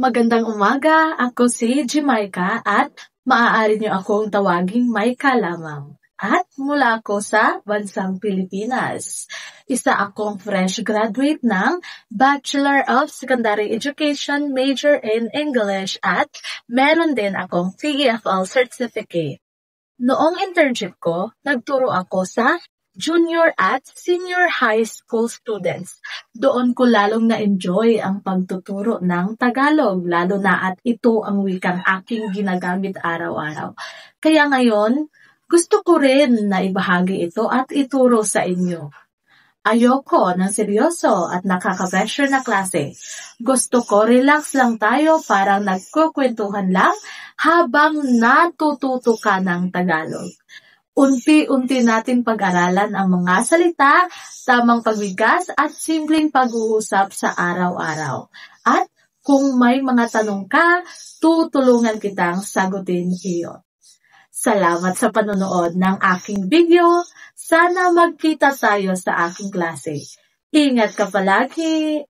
Magandang umaga, ako si Jamaica at maaari niyo akong tawaging Maika lamang. At mula ako sa bansang Pilipinas. Isa akong fresh graduate ng Bachelor of Secondary Education major in English at meron din akong TEFL certificate. Noong internship ko, nagturo ako sa junior at senior high school students. Doon ko lalong na-enjoy ang pagtuturo ng Tagalog, lalo na at ito ang wikang aking ginagamit araw-araw. Kaya ngayon, gusto ko rin na ibahagi ito at ituro sa inyo. Ayoko ng seryoso at nakaka-pressure na klase. Gusto ko relax lang tayo, parang nagkukwentuhan lang habang natututo ka ng Tagalog. Unti-unti natin pag-aralan ang mga salita, tamang pagbigas at simpleng pag-uusap sa araw-araw. At kung may mga tanong ka, tutulungan kitang sagutin iyon. Salamat sa panonood ng aking video. Sana magkita tayo sa aking klase. Ingat ka palagi.